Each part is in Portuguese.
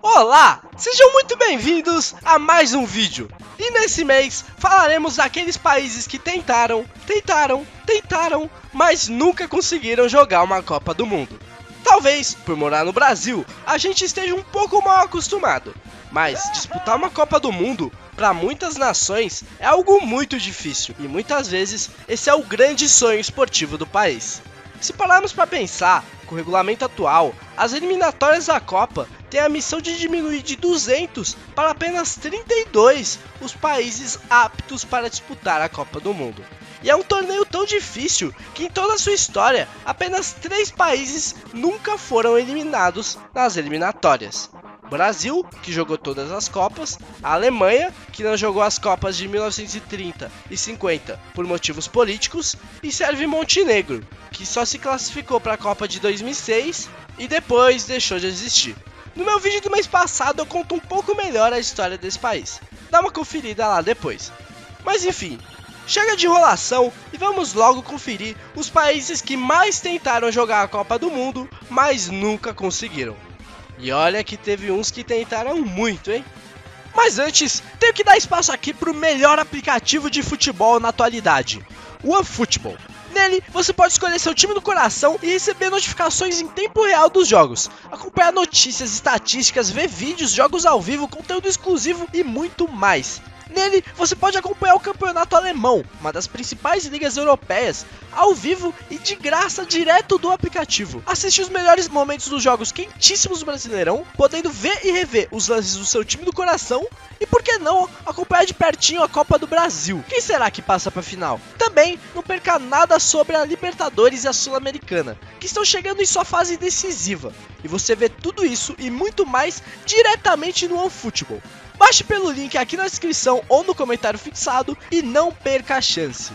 Olá, sejam muito bem-vindos a mais um vídeo. E nesse mês falaremos daqueles países que tentaram, mas nunca conseguiram jogar uma Copa do Mundo. Talvez, por morar no Brasil, a gente esteja um pouco mal acostumado, mas disputar uma Copa do Mundo para muitas nações é algo muito difícil e muitas vezes esse é o grande sonho esportivo do país. Se pararmos para pensar, com o regulamento atual, as eliminatórias da Copa têm a missão de diminuir de 200 para apenas 32 os países aptos para disputar a Copa do Mundo. E é um torneio tão difícil que em toda a sua história, apenas 3 países nunca foram eliminados nas eliminatórias. Brasil, que jogou todas as Copas, a Alemanha, que não jogou as Copas de 1930 e 50 por motivos políticos, e Sérvia e Montenegro, que só se classificou para a Copa de 2006 e depois deixou de existir. No meu vídeo do mês passado eu conto um pouco melhor a história desse país, dá uma conferida lá depois. Mas enfim, chega de enrolação e vamos logo conferir os países que mais tentaram jogar a Copa do Mundo, mas nunca conseguiram. E olha que teve uns que tentaram muito, hein? Mas antes, tenho que dar espaço aqui para o melhor aplicativo de futebol na atualidade, o OneFootball. Nele, você pode escolher seu time do coração e receber notificações em tempo real dos jogos, acompanhar notícias, estatísticas, ver vídeos, jogos ao vivo, conteúdo exclusivo e muito mais. Nele, você pode acompanhar o campeonato alemão, uma das principais ligas europeias, ao vivo e de graça direto do aplicativo. Assiste os melhores momentos dos jogos quentíssimos do Brasileirão, podendo ver e rever os lances do seu time do coração e, por que não, acompanhar de pertinho a Copa do Brasil. Quem será que passa para a final? Também não perca nada sobre a Libertadores e a Sul-Americana, que estão chegando em sua fase decisiva. E você vê tudo isso e muito mais diretamente no OneFootball. Baixe pelo link aqui na descrição ou no comentário fixado e não perca a chance.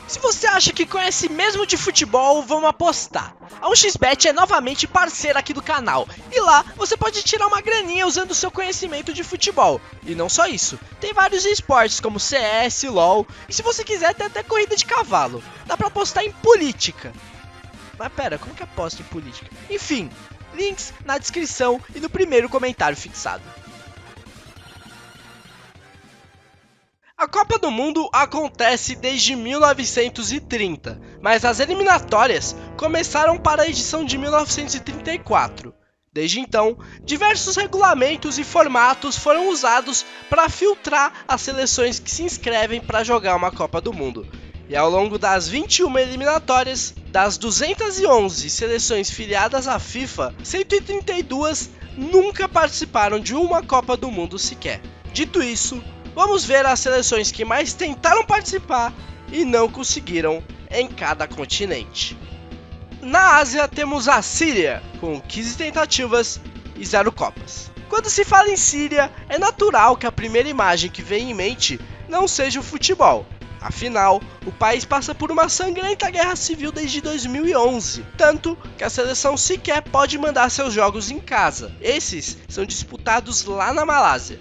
Se você acha que conhece mesmo de futebol, vamos apostar. A 1xBet é novamente parceira aqui do canal e lá você pode tirar uma graninha usando o seu conhecimento de futebol. E não só isso, tem vários esportes como CS, LoL e se você quiser tem até corrida de cavalo. Dá pra apostar em política. Mas pera, como que aposta em política? Enfim, links na descrição e no primeiro comentário fixado. A Copa do Mundo acontece desde 1930, mas as eliminatórias começaram para a edição de 1934. Desde então, diversos regulamentos e formatos foram usados para filtrar as seleções que se inscrevem para jogar uma Copa do Mundo. E ao longo das 21 eliminatórias, das 211 seleções filiadas à FIFA, 132 nunca participaram de uma Copa do Mundo sequer. Dito isso, vamos ver as seleções que mais tentaram participar e não conseguiram em cada continente. Na Ásia temos a Síria, com 15 tentativas e 0 Copas. Quando se fala em Síria, é natural que a primeira imagem que vem em mente não seja o futebol. Afinal, o país passa por uma sangrenta guerra civil desde 2011, tanto que a seleção sequer pode mandar seus jogos em casa. Esses são disputados lá na Malásia.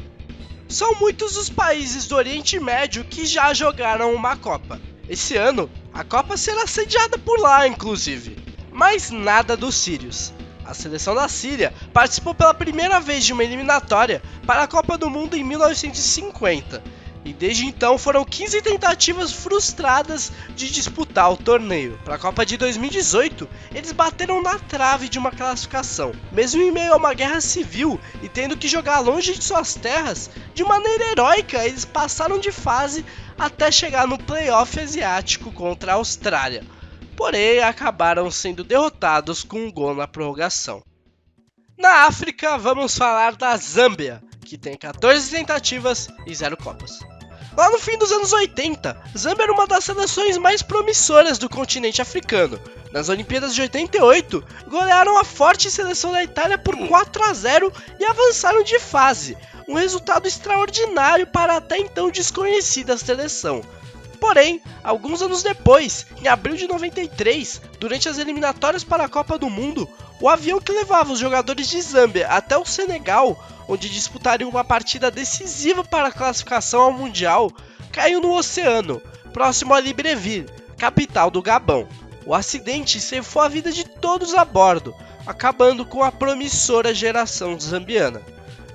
São muitos os países do Oriente Médio que já jogaram uma Copa. Esse ano, a Copa será sediada por lá, inclusive. Mas nada dos sírios. A seleção da Síria participou pela primeira vez de uma eliminatória para a Copa do Mundo em 1950. E desde então foram 15 tentativas frustradas de disputar o torneio. Para a Copa de 2018, eles bateram na trave de uma classificação. Mesmo em meio a uma guerra civil e tendo que jogar longe de suas terras, de maneira heróica eles passaram de fase até chegar no playoff asiático contra a Austrália. Porém, acabaram sendo derrotados com um gol na prorrogação. Na África, vamos falar da Zâmbia, que tem 14 tentativas e 0 Copas. Lá no fim dos anos 80, Zâmbia era uma das seleções mais promissoras do continente africano. Nas Olimpíadas de 88, golearam a forte seleção da Itália por 4-0 e avançaram de fase, um resultado extraordinário para a até então desconhecida seleção. Porém, alguns anos depois, em abril de 93, durante as eliminatórias para a Copa do Mundo, o avião que levava os jogadores de Zâmbia até o Senegal, onde disputariam uma partida decisiva para a classificação ao Mundial, caiu no oceano, próximo a Libreville, capital do Gabão. O acidente ceifou a vida de todos a bordo, acabando com a promissora geração zambiana.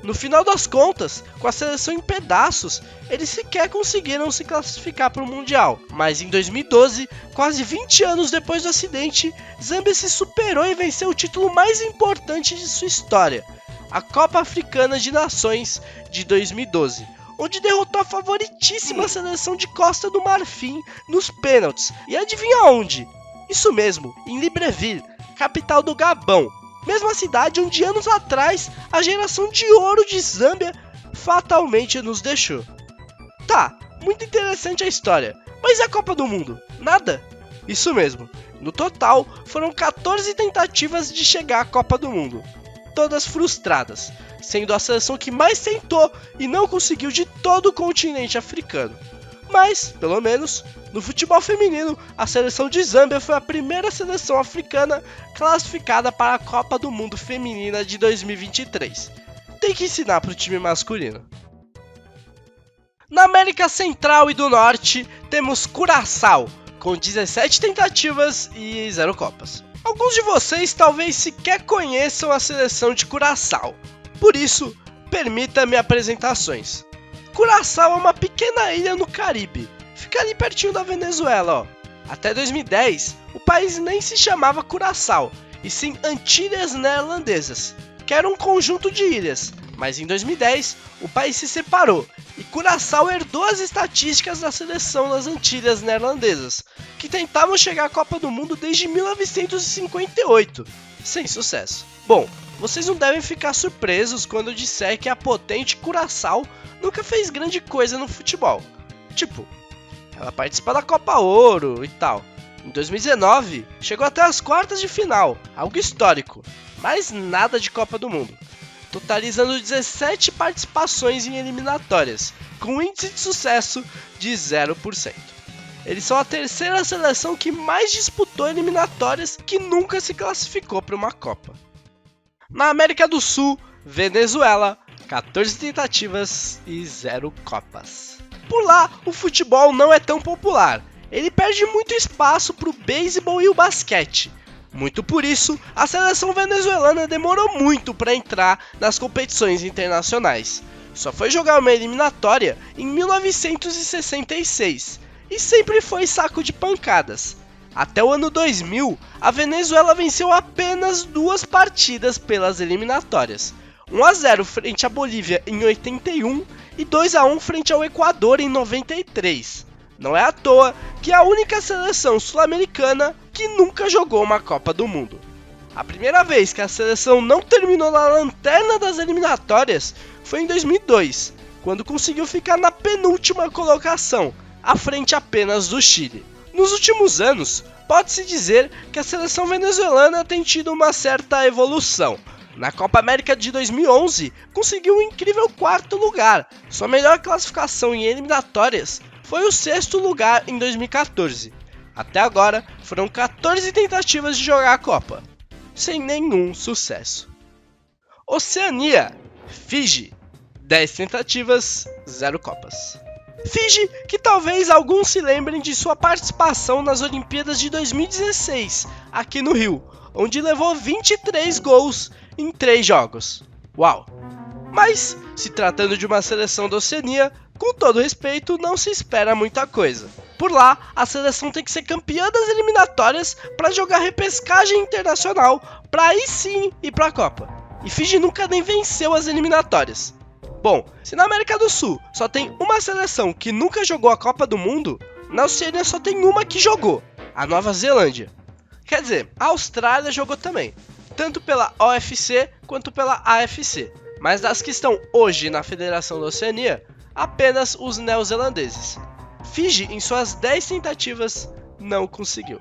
No final das contas, com a seleção em pedaços, eles sequer conseguiram se classificar para o Mundial. Mas em 2012, quase 20 anos depois do acidente, Zâmbia se superou e venceu o título mais importante de sua história, a Copa Africana de Nações de 2012, onde derrotou a favoritíssima seleção de Costa do Marfim nos pênaltis. E adivinha onde? Isso mesmo, em Libreville, capital do Gabão. Mesma cidade onde anos atrás a geração de ouro de Zâmbia fatalmente nos deixou. Tá, muito interessante a história, mas e a Copa do Mundo? Nada? Isso mesmo, no total foram 14 tentativas de chegar à Copa do Mundo, todas frustradas, sendo a seleção que mais tentou e não conseguiu de todo o continente africano. Mas, pelo menos, no futebol feminino, a seleção de Zâmbia foi a primeira seleção africana classificada para a Copa do Mundo Feminina de 2023. Tem que ensinar para o time masculino. Na América Central e do Norte, temos Curaçao, com 17 tentativas e 0 Copas. Alguns de vocês talvez sequer conheçam a seleção de Curaçao, por isso, permita-me apresentações. Curaçao é uma pequena ilha no Caribe, fica ali pertinho da Venezuela, ó. Até 2010, o país nem se chamava Curaçao, e sim Antilhas Neerlandesas, que era um conjunto de ilhas, mas em 2010 o país se separou, e Curaçao herdou as estatísticas da seleção das Antilhas Neerlandesas, que tentavam chegar à Copa do Mundo desde 1958, sem sucesso. Bom, vocês não devem ficar surpresos quando eu disser que a potente Curaçao nunca fez grande coisa no futebol. Tipo, ela participa da Copa Ouro e tal. Em 2019, chegou até as quartas de final, algo histórico, mas nada de Copa do Mundo, totalizando 17 participações em eliminatórias, com índice de sucesso de 0%. Eles são a terceira seleção que mais disputou eliminatórias que nunca se classificou para uma Copa. Na América do Sul, Venezuela, 14 tentativas e 0 Copas. Por lá, o futebol não é tão popular. Ele perde muito espaço para o beisebol e o basquete. Muito por isso, a seleção venezuelana demorou muito para entrar nas competições internacionais. Só foi jogar uma eliminatória em 1966 e sempre foi saco de pancadas. Até o ano 2000, a Venezuela venceu apenas 2 partidas pelas eliminatórias. 1-0 frente à Bolívia em 81 e 2-1 frente ao Equador em 93. Não é à toa que é a única seleção sul-americana que nunca jogou uma Copa do Mundo. A primeira vez que a seleção não terminou na lanterna das eliminatórias foi em 2002, quando conseguiu ficar na penúltima colocação, à frente apenas do Chile. Nos últimos anos, pode-se dizer que a seleção venezuelana tem tido uma certa evolução. Na Copa América de 2011, conseguiu um incrível 4º lugar. Sua melhor classificação em eliminatórias foi o 6º lugar em 2014. Até agora, foram 14 tentativas de jogar a Copa, sem nenhum sucesso. Oceania, Fiji, 10 tentativas, 0 Copas. Fiji, que talvez alguns se lembrem de sua participação nas Olimpíadas de 2016, aqui no Rio, onde levou 23 gols em 3 jogos. Uau! Mas, se tratando de uma seleção da Oceania, com todo respeito, não se espera muita coisa. Por lá, a seleção tem que ser campeã das eliminatórias para jogar repescagem internacional, para aí sim ir para a Copa. E Fiji nunca nem venceu as eliminatórias. Bom, se na América do Sul só tem uma seleção que nunca jogou a Copa do Mundo, na Oceania só tem uma que jogou, a Nova Zelândia. Quer dizer, a Austrália jogou também, tanto pela OFC quanto pela AFC. Mas das que estão hoje na Federação da Oceania, apenas os neozelandeses. Fiji, em suas 10 tentativas, não conseguiu.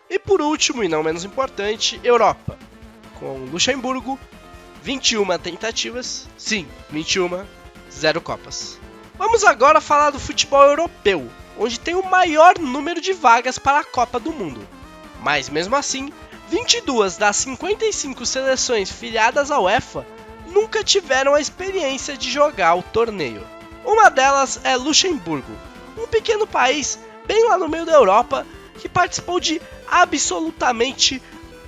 E por último, e não menos importante, Europa, com Luxemburgo, 21 tentativas, sim, 21, 0 Copas. Vamos agora falar do futebol europeu, onde tem o maior número de vagas para a Copa do Mundo. Mas mesmo assim, 22 das 55 seleções filiadas à UEFA nunca tiveram a experiência de jogar o torneio. Uma delas é Luxemburgo, um pequeno país bem lá no meio da Europa que participou de absolutamente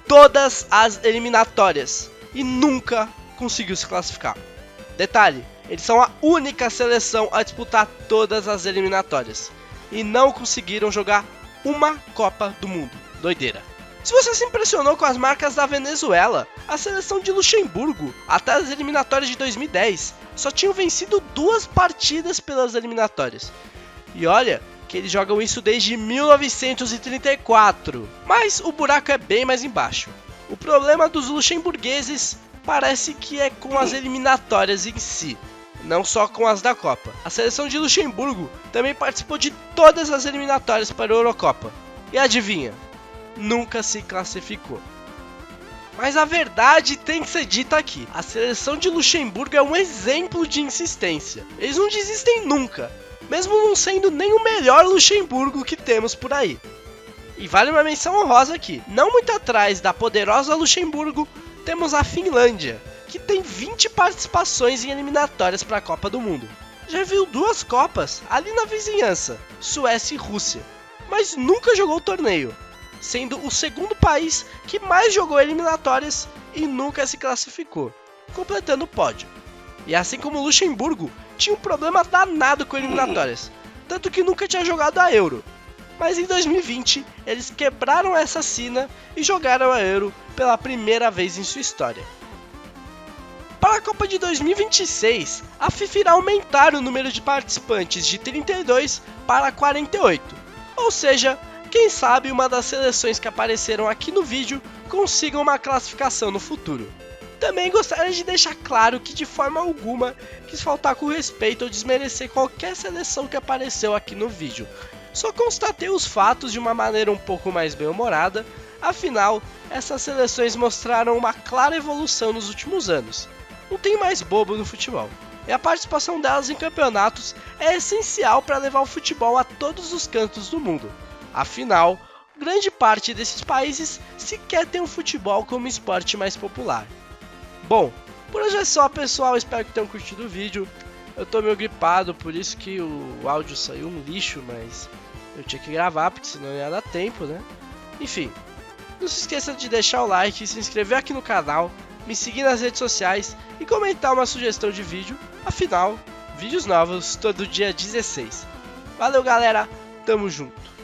todas as eliminatórias e nunca conseguiu se classificar. Detalhe, eles são a única seleção a disputar todas as eliminatórias e não conseguiram jogar uma Copa do Mundo. Doideira. Se você se impressionou com as marcas da Venezuela, a seleção de Luxemburgo, até as eliminatórias de 2010, só tinham vencido 2 partidas pelas eliminatórias. E olha que eles jogam isso desde 1934. Mas o buraco é bem mais embaixo. O problema dos luxemburgueses parece que é com as eliminatórias em si, não só com as da Copa. A seleção de Luxemburgo também participou de todas as eliminatórias para a Eurocopa. E adivinha? Nunca se classificou. Mas a verdade tem que ser dita aqui. A seleção de Luxemburgo é um exemplo de insistência. Eles não desistem nunca, mesmo não sendo nem o melhor Luxemburgo que temos por aí. E vale uma menção honrosa aqui. Não muito atrás da poderosa Luxemburgo, temos a Finlândia, que tem 20 participações em eliminatórias para a Copa do Mundo. Já viu 2 Copas ali na vizinhança, Suécia e Rússia, mas nunca jogou o torneio, sendo o segundo país que mais jogou eliminatórias e nunca se classificou, completando o pódio. E assim como Luxemburgo, tinha um problema danado com eliminatórias, tanto que nunca tinha jogado a Euro. Mas em 2020, eles quebraram essa sina e jogaram a Euro pela primeira vez em sua história. Para a Copa de 2026, a FIFA irá aumentar o número de participantes de 32 para 48, ou seja, quem sabe uma das seleções que apareceram aqui no vídeo consiga uma classificação no futuro. Também gostaria de deixar claro que de forma alguma quis faltar com respeito ou desmerecer qualquer seleção que apareceu aqui no vídeo. Só constatei os fatos de uma maneira um pouco mais bem-humorada, afinal, essas seleções mostraram uma clara evolução nos últimos anos. Não tem mais bobo no futebol. E a participação delas em campeonatos é essencial para levar o futebol a todos os cantos do mundo. Afinal, grande parte desses países sequer tem o futebol como esporte mais popular. Bom, por hoje é só, pessoal, espero que tenham curtido o vídeo. Eu tô meio gripado, por isso que o áudio saiu um lixo, mas eu tinha que gravar, porque senão ia dar tempo, né? Enfim, não se esqueça de deixar o like, se inscrever aqui no canal, me seguir nas redes sociais e comentar uma sugestão de vídeo. Afinal, vídeos novos todo dia 16. Valeu, galera, tamo junto!